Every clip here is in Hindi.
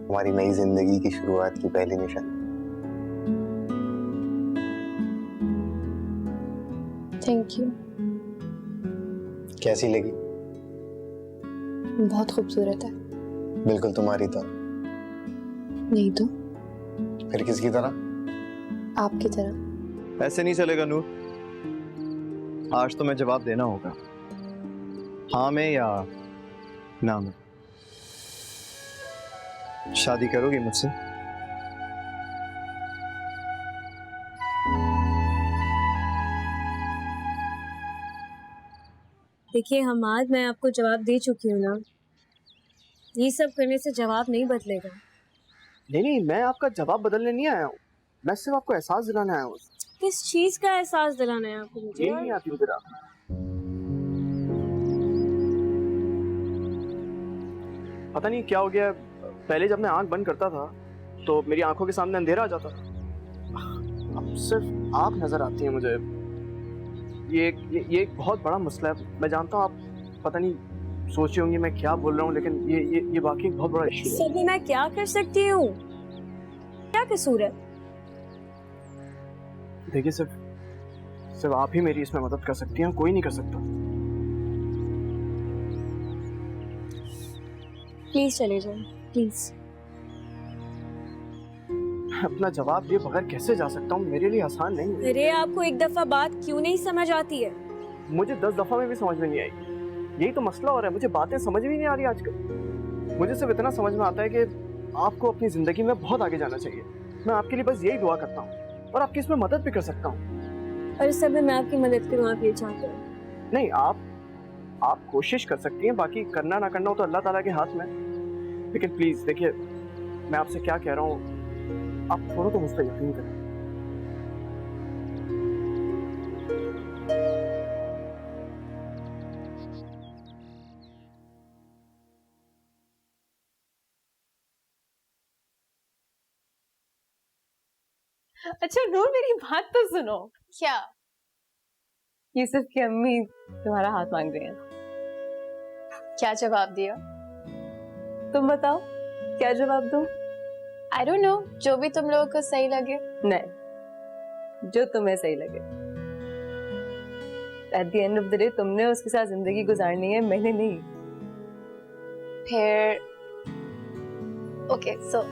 हमारी नई जिंदगी की शुरुआत की पहली निशानी। Thank you. कैसी लगी? बहुत खूबसूरत है। बिल्कुल तुम्हारी तरह। नहीं तो फिर किसकी तरह? आपकी तरह। ऐसे नहीं चलेगा नूर, आज तो मैं जवाब देना होगा, हाँ में या ना में। शादी करोगी मुझसे? देखिए हमाद, मैं आपको जवाब दे चुकी हूँ ना, ये सब करने से जवाब नहीं बदलेगा। नहीं, मैं आपका जवाब बदलने नहीं आया हूँ, मैं सिर्फ आपको एहसास दिलाने आया हूँ। किस चीज का एहसास दिलाना है आपको मुझे? ये नहीं आती मुझे रात। पता नहीं क्या हो गया, पहले जब मैं आंख बंद करता था तो मेरी आंखों के सामने अंधेरा आ जाता था, अब सिर्फ आप नजर आती हैं मुझे। ये एक बहुत बड़ा मसला है, मैं जानता हूँ आप पता नहीं सोची होंगी मैं क्या बोल रहा हूँ, लेकिन ये वाकई बहुत बड़ा इश्यू है। सब मैं क्या कर सकती हूँ? क्या कसूर है? देखिए सिर्फ आप ही मेरी इसमें मदद कर सकती हैं, कोई नहीं कर सकता। प्लीज चले जाओ, प्लीज। अपना जवाब दिए बगैर कैसे जा सकता हूँ, मेरे लिए आसान नहीं है। अरे आपको एक दफा बात क्यों नहीं समझ आती है? मुझे 10 दफा में भी समझ में नहीं आएगी, यही तो मसला हो रहा है, मुझे बातें समझ में नहीं आ रही आजकल। मुझे सिर्फ इतना समझ में आता है कि आपको अपनी जिंदगी में बहुत आगे जाना चाहिए, मैं आपके लिए बस यही दुआ करता हूँ और आपकी इसमें मदद भी कर सकता हूँ। और इस सब में मैं आपकी मदद करूँ, आप ये चाहते हो? नहीं, आप कोशिश कर सकती हैं, बाकी करना ना करना हो तो अल्लाह ताला के हाथ में। लेकिन प्लीज देखिए, मैं आपसे क्या कह रहा हूँ, आप थोड़ा तो मुझ पर यकीन करें। अच्छा नूर, मेरी बात तो सुनो। क्या? यूसुफ की अम्मी तुम्हारा हाथ मांग रही हैं। क्या जवाब दिया? तुम बताओ क्या जवाब दूं? आई डोंट नो, जो भी तुम लोगों को सही लगे। नहीं, जो तुम्हें सही लगे। At the end of the day तुमने उसके साथ जिंदगी गुजारनी है, मैंने नहीं। फिर okay, so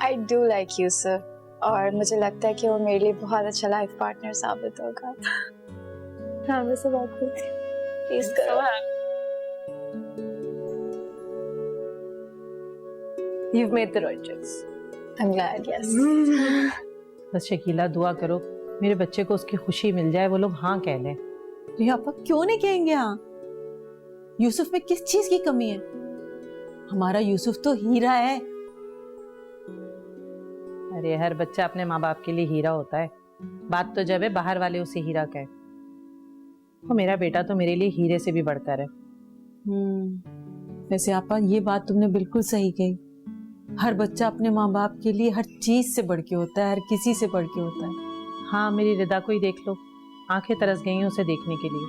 I do like Yusuf और मुझे लगता है कि वो मेरे लिए बहुत अच्छा लाइफ पार्टनर साबित होगा। हाँ, मैं से बात करती हूँ, प्लीज करो। You've made the right choice. I'm glad, yes. बस शकीला दुआ करो मेरे बच्चे को उसकी खुशी मिल जाए, वो लोग हाँ कह लें। पापा क्यों नहीं कहेंगे हाँ? यूसुफ में किस चीज की कमी है? हमारा यूसुफ तो हीरा है। अरे हर बच्चा अपने माँ बाप के लिए हीरा होता है, बात तो जब है बाहर वाले उसे हीरा कहे। वो मेरा बेटा तो मेरे लिए हीरे से भी बढ़कर है। वैसे आपा ये बात तुमने बिल्कुल सही कही, हर बच्चा अपने माँ बाप के लिए हर चीज से बढ़ के होता है, हर किसी से बढ़ के होता है। हाँ, मेरी रिदा को ही देख लो, आंखें तरस गई हैं उसे देखने के लिए।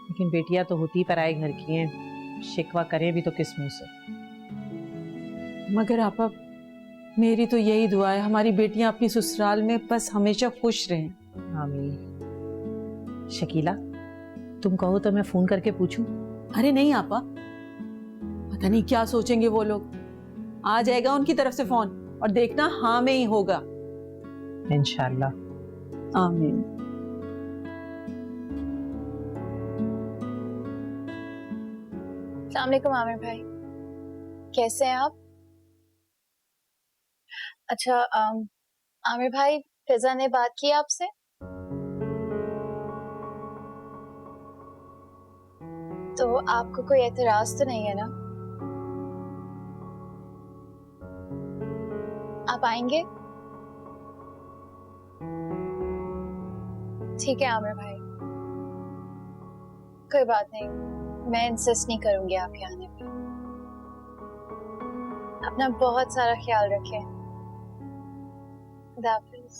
लेकिन बेटियां तो होती पराए घर की हैं, शिकवा करें भी तो किस मुंह से। मगर आपा मेरी तो यही दुआ है, हमारी बेटियां अपनी ससुराल में बस हमेशा खुश रहें। आमीन। शकीला, तुम कहो तो मैं फोन करके पूछूं? अरे नहीं आपा, पता नहीं क्या सोचेंगे वो लोग। आ जाएगा उनकी तरफ से फोन और देखना हाँ में ही होगा। इंशाल्लाह। आमीन। अस्सलाम वालेकुम आमिर भाई, कैसे हैं आप? अच्छा आमिर भाई, फिजा ने बात की आपसे? तो आपको कोई एतराज तो नहीं है ना? आप आएंगे? ठीक है आमिर भाई, कोई बात नहीं, मैं इंसिस्ट नहीं करूंगी आपके आने पे। अपना बहुत सारा ख्याल रखें। खुदा हाफिज।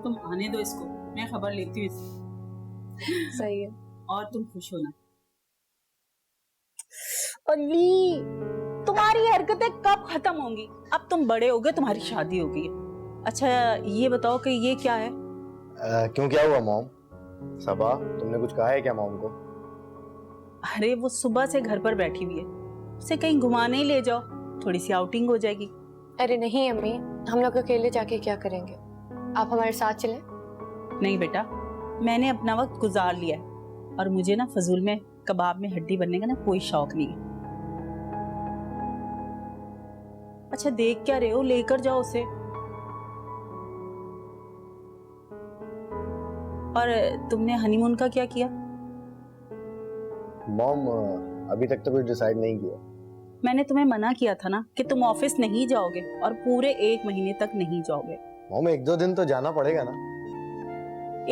तुम आने दो इसको। मैं खबर लेती हूँ इसकी। सही है। और तुम खुश होना। अली, तुम्हारी हरकतें कब खत्म होंगी? अब तुम बड़े हो गए, तुम्हारी शादी हो गई है। अच्छा ये बताओ कि ये क्या है? क्यों, क्या हुआ मॉम? सबा, तुमने कुछ कहा है क्या मॉम को? अरे वो सुबह से घर पर बैठी हुई है, उसे कहीं घुमाने ही ले जाओ, थोड़ी सी आउटिंग हो जाएगी। अरे नहीं अम्मी, हम लोग अकेले जाके क्या करेंगे? आप हमारे साथ चलें? नहीं बेटा, मैंने अपना वक्त गुजार लिया है और मुझे ना फजूल में कबाब में हड्डी बनने का ना कोई शौक नहीं है। अच्छा देख क्या रहे हो, लेकर जाओ उसे। और तुमने हनीमून का क्या किया? मॉम अभी तक तो कुछ डिसाइड नहीं किया। मैंने तुम्हें मना किया था ना कि तुम ऑफिस नहीं जाओगे और पूरे 1 महीने तक नहीं जाओगे। मॉम 1-2 दिन तो जाना पड़ेगा ना।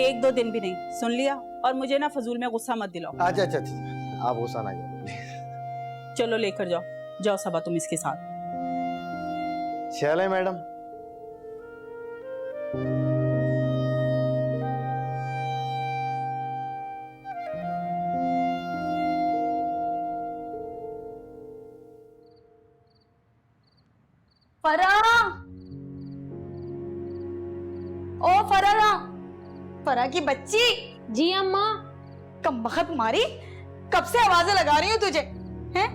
1-2 दिन भी नहीं, सुन लिया? और मुझे ना फजूल में गुस्सा मत दिलाओ। अच्छा अच्छा अच्छा, आप गुस्सा ना करें। चलो लेकर जाओ, जाओ सबा तुम इसके साथ। चले मैडम। फरा, ओ फरा, फरा की बच्ची। जी अम्मा। कम बखत मारी, कब से आवाजें लगा रही हूँ तुझे, हैं?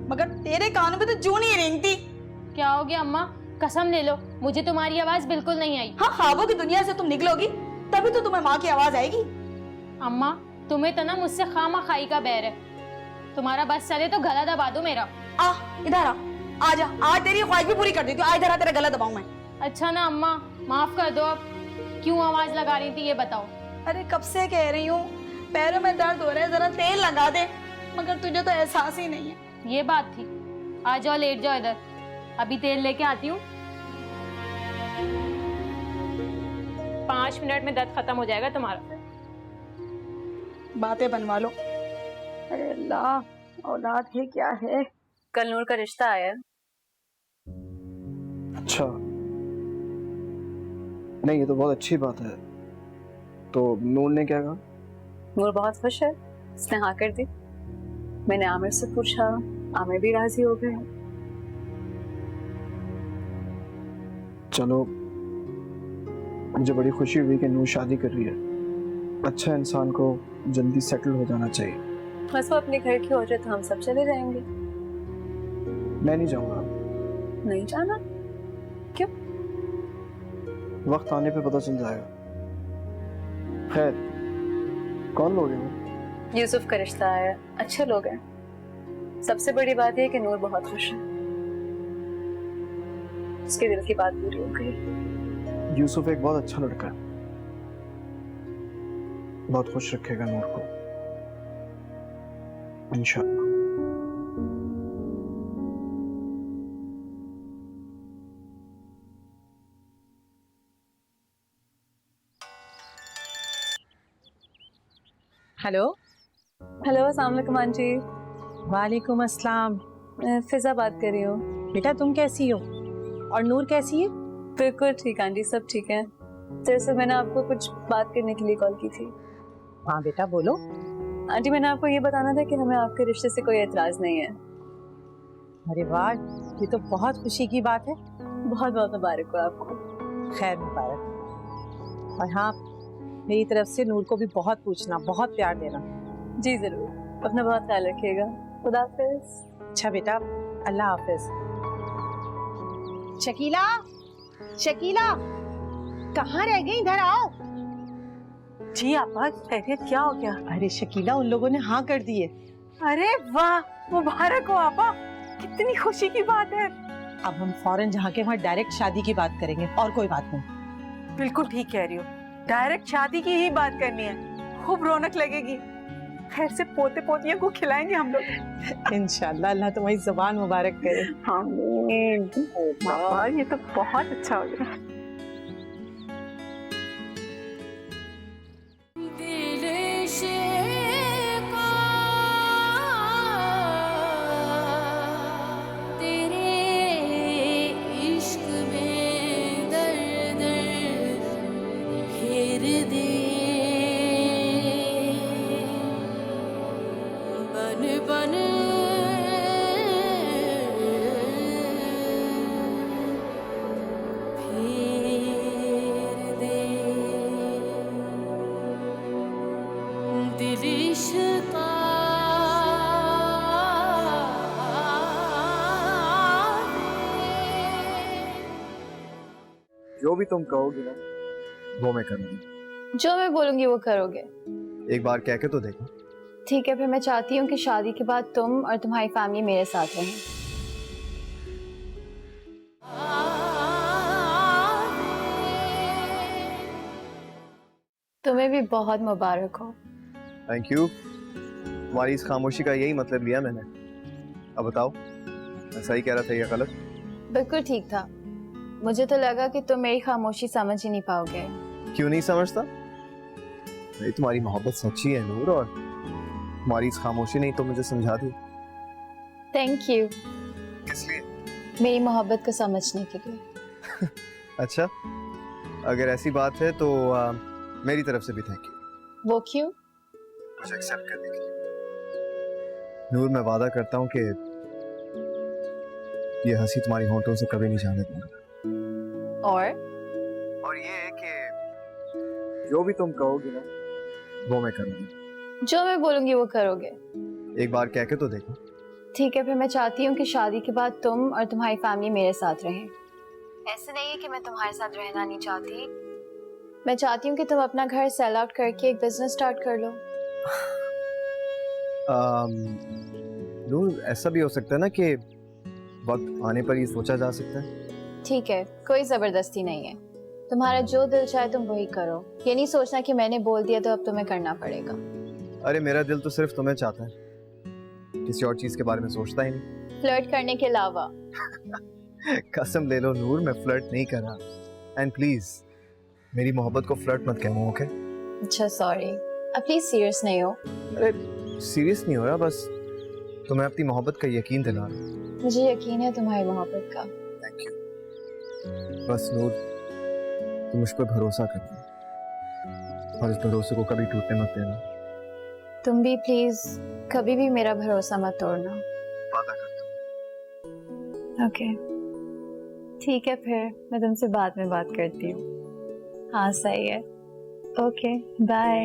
मगर तेरे कानों पे तो जूं नहीं रेंगती। क्या हो गया अम्मा? कसम ले लो, मुझे तुम्हारी आवाज बिल्कुल नहीं आई। हाँ, ख्वाबों की दुनिया से तुम निकलोगी तभी तो तुम्हें माँ की आवाज आएगी। अम्मा तुम्हें तो ना मुझसे खामा खाई का बैर है, तुम्हारा बस चले तो गला दबा दो मेरा। आ इधर आ जा, आज तेरी ख्वाहिश भी पूरी कर देती हूँ। आ इधर आ, तेरा गला दबाऊं मैं। अच्छा ना अम्मा, माफ कर दो। अब क्यों आवाज लगा रही थी ये बताओ। अरे कब से कह रही हूँ, पैरों में दर्द हो रहा है, जरा तेल लगा दे, मगर तुझे तो एहसास ही नहीं है। ये बात थी, आ जाओ लेट जाओ इधर, अभी तेल लेके आती हूँ। 5 मिनट में दर्द खत्म हो जाएगा तुम्हारा। बातें बनवा लो। अरे अल्लाह, औलाद है क्या है। कल नूर का रिश्ता आया है। अच्छा, नहीं ये तो बहुत अच्छी बात है। तो नूर ने क्या कहा? नूर बहुत खुश है, उसने हाँ कर दी। मैंने आमिर से पूछा, आमिर भी राजी हो गए। चलो, मुझे बड़ी खुशी हुई कि नूर शादी कर रही है। अच्छा इंसान को जल्दी सेटल हो जाना चाहिए। बस वो अपने घर की हो जाए तो हम सब चले जाएंगे। मैं नहीं जाऊंगा। नहीं जाना? क्यों? वक्त आने पे पता चल जाएगा। खैर, कौन लोग हैं वो? यूसुफ का रिश्ता आया, अच्छे लोग हैं। सबसे बड़ी बात है कि नूर बहुत खुश है, उसके दिल की बात पूरी हो गई। यूसुफ एक बहुत अच्छा लड़का है, बहुत खुश रखेगा नूर को इंशाअल्लाह। हेलो। हेलो, अस्सलाम वालेकुम आंटी। वालेकुम अस्सलाम। मैं फिजा बात कर रही हूँ। बेटा तुम कैसी हो और नूर कैसी है? बिल्कुल ठीक आंटी, सब ठीक है। दरअसल मैंने आपको कुछ बात करने के लिए कॉल की थी। हाँ बेटा बोलो। आंटी मैंने आपको ये बताना था कि हमें आपके रिश्ते से कोई एतराज नहीं है। अरे वाह, ये तो बहुत खुशी की बात है। बहुत बहुत मुबारक हो आपको। खैर मुबारक। और हाँ, मेरी तरफ से नूर को भी बहुत पूछना, बहुत प्यार देना। जी जरूर, अपना बहुत ख्याल रखिएगा। खुदा हाफिज। अच्छा बेटा, अल्लाह हाफिज। शकीला, शकीला कहाँ रह गई? इधर आओ। जी आपा, खैरियत क्या हो गया? अरे शकीला, उन लोगों ने हाँ कर दी है। अरे वाह, मुबारक हो आपा, कितनी खुशी की बात है। अब हम फौरन जहाँ के वहाँ डायरेक्ट शादी की बात करेंगे और कोई बात नहीं। बिल्कुल ठीक कह रही हो, डायरेक्ट शादी की ही बात करनी है, खूब रौनक लगेगी। खैर से पोते पोतियों को खिलाएंगे हम लोग इंशाल्लाह। अल्लाह तुम्हारी ज़बान मुबारक करे। आमीन। बाबा ये तो बहुत अच्छा हो गया। दे जो भी तुम कहोगी ना वो मैं करूंगी। जो मैं बोलूंगी वो करोगे? एक बार कह के तो देखो। ठीक है, फिर मैं चाहती हूँ कि शादी के बाद तुम और तुम्हारी फैमिली मेरे साथ रहें। तुम्हें भी बहुत मुबारक हो। Thank you. तुम्हारी इस खामोशी का यही मतलब लिया मैंने। अब बताओ, मैं सही कह रहा था या गलत? बिल्कुल ठीक था। मुझे तो लगा कि तुम मेरी खामोशी समझ ही नहीं पाओगे। क्यों नहीं समझता? भाई तुम्हारी मोहब्बत सच्ची है नूर, और तुम्हारी इस खामोशी ने तो मुझे समझा दी। Thank you. किस लिए? मेरी मोहब्बत को समझने के लिए। अच्छा, अगर ऐसी बात है तो मेरी तरफ से भी थैंक यू। वो क्यों? मुझे एक्सेप्ट करने के लिए। नूर, मैं वादा करता हूँ कि ये हंसी तुम्हारी होंठों से कभी नहीं जाने दूंगा। और ये है कि जो भी तुम कहोगी ना वो मैं करूंगी। जो मैं बोलूंगी वो करोगे? एक बार कह के तो देखो। ठीक है, फिर मैं चाहती हूँ कि शादी के बाद तुम और तुम्हारी फैमिली मेरे साथ रहें। ऐसे नहीं है कि मैं तुम्हारे साथ रहना नहीं चाहती। मैं चाहती हूँ कि तुम अपना घर सेल आउट करके एक बिजनेस स्टार्ट कर लो। नूर, ऐसा भी हो सकता है ना कि वक्त आने पर ये सोचा जा सकता है। ठीक है, कोई जबरदस्ती नहीं है। तुम्हारा जो दिल चाहे तुम वही करो। ये नहीं सोचना कि मैंने बोल दिया तो अब तुम्हें करना पड़ेगा। अरे मेरा दिल तो सिर्फ तुम्हें चाहता है, किसी और चीज के बारे में सोचता ही नहीं। फ्लर्ट करने के अलावा। कसम ले लो नूर, मैं फ्लर्ट नहीं कर रहा। एंड प्लीज मेरी मोहब्बत को फ्लर्ट मत कहना, ओके? अच्छा सॉरी। अब प्लीज सीरियस नहीं हो। अरे सीरियस नहीं हो रहा, बस तुम्हें अपनी मोहब्बत का यकीन दिला रहा। मुझे यकीन है तुम्हारी मोहब्बत का। Thank you. बस नूर, तुम मुझ पर भरोसा करना और इस भरोसे को कभी टूटने मत देना। तुम भी प्लीज कभी भी मेरा भरोसा मत तोड़ना। वादा करता हूँ। ओके ठीक है, फिर मैं तुमसे बाद में बात करती हूँ। हाँ सही है। Okay bye.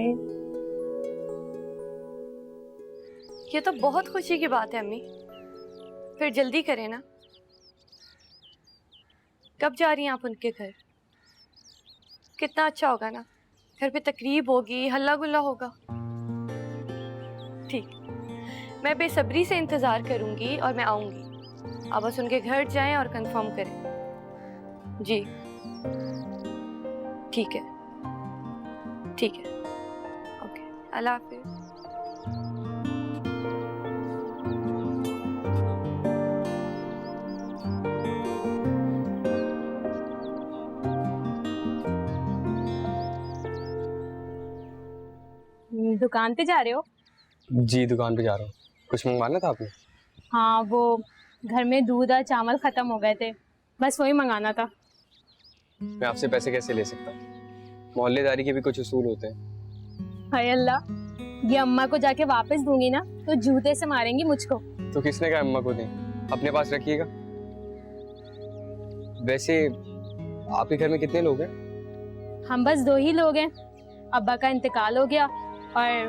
ये तो बहुत खुशी की बात है अम्मी, फिर जल्दी करें ना। कब जा रही हैं आप उनके घर? कितना अच्छा होगा ना, घर पे तकरीब होगी, हल्ला गुल्ला होगा। ठीक, मैं बेसब्री से इंतज़ार करूंगी और मैं आऊंगी। आप बस उनके घर जाएं और कंफर्म करें। जी ठीक है, ठीक है, ओके, अल्लाह हाफिज़। दुकान पे जा रहे हो? जी दुकान पे जा रहा हूँ। कुछ मंगवाना था आपने? हाँ, वो घर में दूध और चावल ख़त्म हो गए थे, बस वही मंगाना था। मैं आपसे पैसे कैसे ले सकता हूँ? मोहल्लेदारी के भी कुछ उसूल होते हैं। हाय अल्लाह, ये अम्मा को जाके वापस दूंगी ना तो जूते से मारेंगी मुझको। तो किसने कहा अम्मा को दें? अपने पास रखिएगा। वैसे आपके घर में कितने लोग हैं? हम बस 2 ही लोग हैं। अब्बा का इंतकाल हो गया और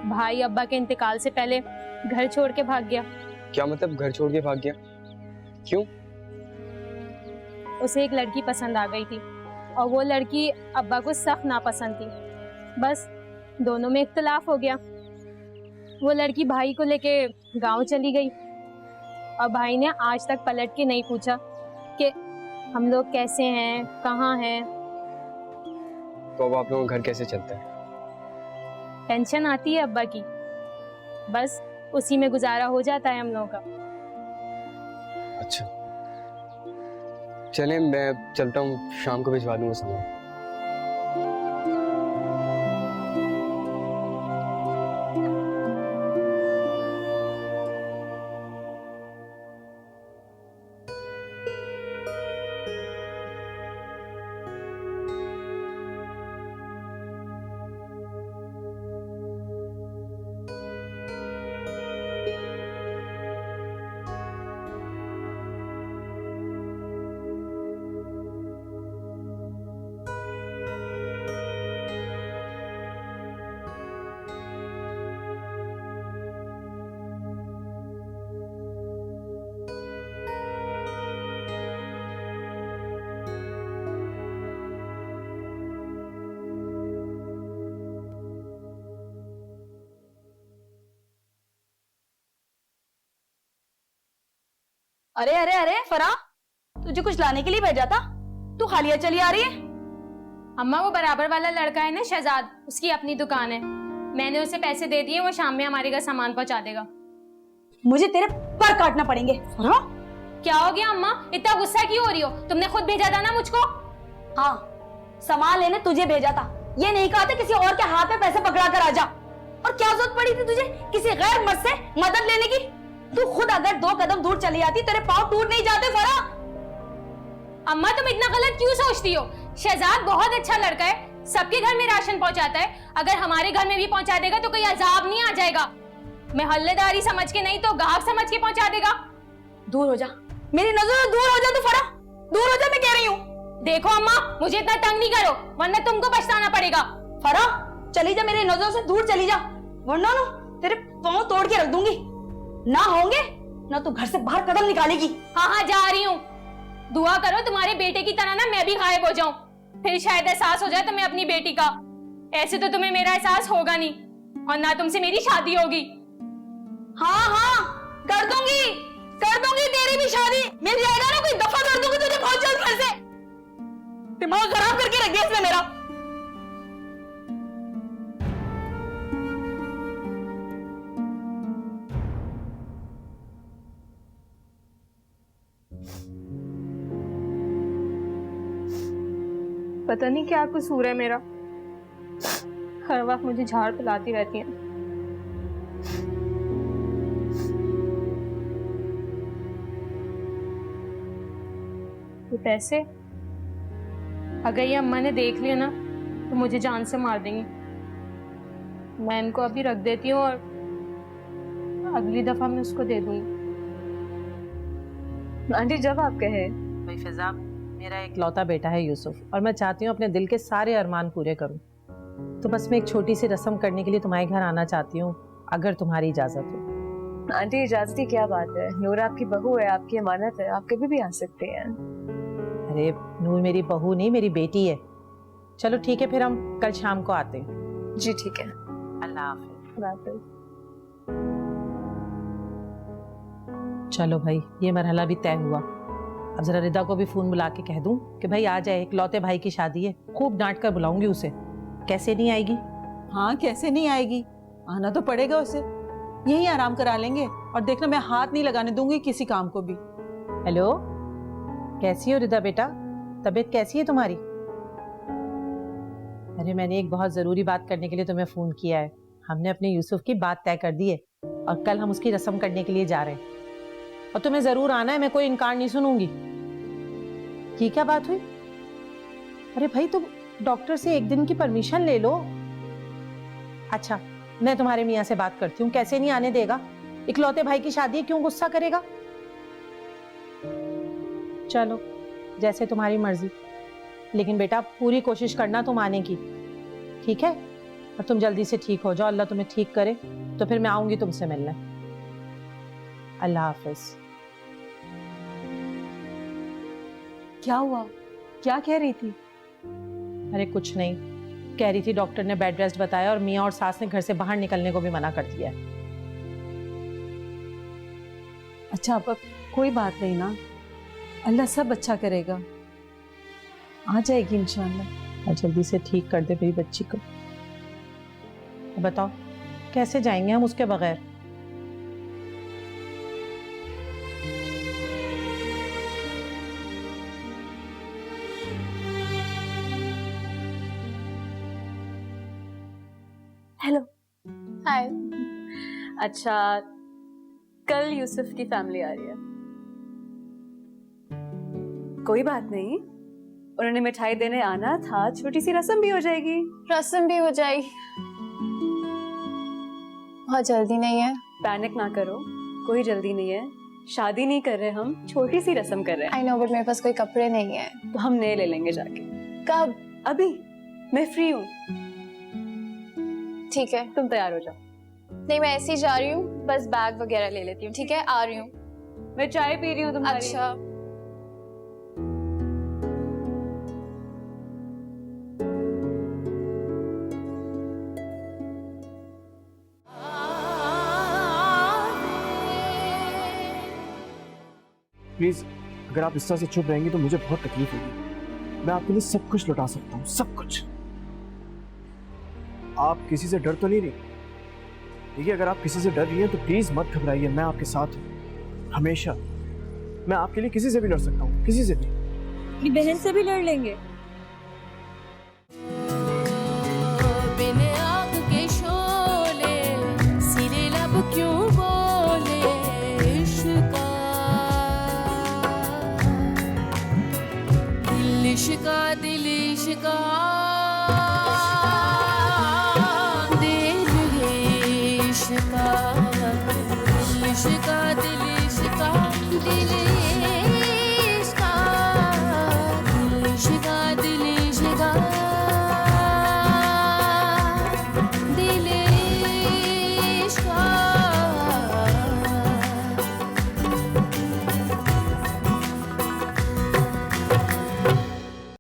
भाई अब्बा के इंतकाल से पहले घर छोड़ के भाग गया। क्या मतलब घर छोड़ के भाग गया? क्यों? उसे एक लड़की पसंद आ गई थी और वो लड़की अब्बा को सख्त नापसंद थी। बस दोनों में इख्तिलाफ हो गया। वो लड़की भाई को लेके गांव चली गई और भाई ने आज तक पलट के नहीं पूछा कि हम लोग कैसे हैं, कहाँ हैं। तो अब आप लोगों का घर कैसे चलता है? टेंशन आती है अब्बा की, बस उसी में गुजारा हो जाता है हम लोगों का। अच्छा चलें, मैं चलता हूँ, शाम को भिजवा दूंगा सामान। अरे अरे अरे फरा, तुझे कुछ लाने के लिए भेजा था, तू खालिया चली आ रही है। अम्मा वो बराबर वाला लड़का है ना शहजाद, उसकी अपनी दुकान है, मैंने उसे पैसे दे दिए, वो शाम में हमारे घर सामान पहुंचा देगा। मुझे तेरे पर काटना पड़ेंगे। फरा, क्या हो गया अम्मा, इतना गुस्सा क्यों हो रही हो? तुमने खुद भेजा था ना मुझको। हाँ, सामान लेने तुझे भेजा था, ये नहीं कहा था किसी और के हाथ में पैसे पकड़ा कर आ जा। और क्या जरूरत पड़ी थी तुझे किसी गैर मर्द से मदद लेने की? तू खुद अगर 2 कदम दूर चली जाती तेरे पाँव टूट नहीं जाते फरा। अम्मा तुम इतना गलत क्यों सोचती हो? शहजाद बहुत अच्छा लड़का है, सबके घर में राशन पहुंचाता है, अगर हमारे घर में भी पहुंचा देगा तो कोई अजाब नहीं आ जाएगा। मैं हल्लेदारी समझ के नहीं तो गाहक समझ के पहुंचा देगा। दूर हो जा, मेरी नजरों से दूर हो जा तू फरा, दूर हो जा, मैं कह रही हूँ। देखो अम्मा, मुझे इतना तंग नहीं करो वरना तुमको पछताना पड़ेगा। फरा चली जा, मेरी नजरों से दूर चली जा, वरना ना तेरे पाँव तोड़ के रख दूंगी। ना होंगे ना तू घर से बाहर कदम निकालेगी। हाँ हाँ जा रही हूँ, दुआ करो तुम्हारे बेटे की तरह ना मैं भी गायब हो जाऊं, फिर शायद एहसास हो जाए तुम्हें अपनी बेटी का। ऐसे तो तुम्हें मेरा एहसास होगा नहीं और ना तुमसे मेरी शादी होगी। हाँ हाँ कर दूंगी तेरी भी शादी, मिल जाएगा ना कोई, दफा कर दूंगी तुझे बहुत जल्द घर से। दिमाग खराब करके रख दिया इसने मेरा। पता नहीं क्या कसूर है मेरा, हर वक्त मुझे झाड़ पिलाती रहती है। ये पैसे अगर ये अम्मा ने देख लिया ना तो मुझे जान से मार देंगी। मैं इनको अभी रख देती हूँ और अगली दफा मैं उसको दे दूंगी। आंटी जब आप कहे। भाई फिजा, मेरा एक लौता बेटा है यूसुफ, और मैं चाहती हूँ अपने दिल के सारे अरमान पूरे करूँ, तो बस मैं एक छोटी सी रस्म करने के लिए तुम्हारे घर आना चाहती हूँ, अगर तुम्हारी इजाजत हो। आंटी इजाजत की क्या बात है, नूर आपकी बहू है, आपकी अमानत है, आप कभी भी आ सकते हैं। अरे नूर मेरी बहू नहीं, मेरी बेटी है। चलो ठीक है, फिर हम कल शाम को आते हैं। जी ठीक है, अल्लाह हाफिज। खुदा हाफिज। चलो भाई, ये मरहला भी तय हुआ। अब जरा रिदा को भी फोन बुला के कह दूं कि भाई आ जाए, एक लौते भाई की शादी है, खूब डांट कर बुलाऊंगी उसे। कैसे नहीं आएगी? हाँ कैसे नहीं आएगी, आना तो पड़ेगा उसे। यही आराम करा लेंगे, और देखना मैं हाथ नहीं लगाने दूंगी किसी काम को भी। हेलो, कैसी हो रिदा बेटा, तबीयत कैसी है तुम्हारी? अरे मैंने एक बहुत जरूरी बात करने के लिए तुम्हें फोन किया है। हमने अपने यूसुफ की बात तय कर दी है और कल हम उसकी रस्म करने के लिए जा रहे हैं, और तुम्हें जरूर आना है, मैं कोई इनकार नहीं सुनूंगी। ये क्या बात हुई? अरे भाई तुम डॉक्टर से 1 दिन की परमिशन ले लो। अच्छा, मैं तुम्हारे मियाँ से बात करती हूँ, कैसे नहीं आने देगा, इकलौते भाई की शादी है, क्यों गुस्सा करेगा। चलो जैसे तुम्हारी मर्जी, लेकिन बेटा पूरी कोशिश करना तुम आने की, ठीक है? और तुम जल्दी से ठीक हो जाओ, अल्लाह तुम्हें ठीक करे, तो फिर मैं आऊंगी तुमसे मिलने। अल्लाह हाफिज। क्या हुआ, क्या कह रही थी? अरे कुछ नहीं, कह रही थी डॉक्टर ने बेड रेस्ट बताया और मियाँ और सास ने घर से बाहर निकलने को भी मना कर दिया है। अच्छा अब कोई बात नहीं ना, अल्लाह सब अच्छा करेगा, आ जाएगी इंशाल्लाह। और जल्दी से ठीक कर दे मेरी बच्ची को। बताओ कैसे जाएंगे हम उसके बगैर? हेलो। हाय। अच्छा, कल यूसुफ की फैमिली आ रही है। कोई बात नहीं, उन्होंने मिठाई देने आना था, छोटी सी रस्म भी हो जाएगी। रस्म भी हो जाएगी, बहुत जल्दी नहीं है। पैनिक ना करो, कोई जल्दी नहीं है, शादी नहीं कर रहे हम, छोटी सी रस्म कर रहे हैं। आई नो, बट मेरे पास कोई कपड़े नहीं है। तो हम नए ले लेंगे जाके। कब? अभी, मैं फ्री हूँ। ठीक है, तुम तैयार हो जाओ। नहीं मैं ऐसे ही जा रही हूँ, बस बैग वगैरह ले लेती हूँ। ठीक है, आ रही हूँ। मैं चाय पी रही हूँ तुम्हारी। अच्छा। प्लीज अगर आप इस तरह से चुप रहेंगी तो मुझे बहुत तकलीफ होगी। मैं आपके लिए सब कुछ लुटा सकता हूँ, सब कुछ। आप किसी से डर तो नहीं रही? देखिए, अगर आप किसी से डर रही हैं तो प्लीज मत घबराइए, मैं आपके साथ हूँ हमेशा। मैं आपके लिए किसी से भी लड़ सकता हूँ, किसी से भी। अपनी बहन से भी लड़ लेंगे। बिन आग के शोले सिरे लब क्यों बोले इश्का, दिल इश्का दिल इश्का।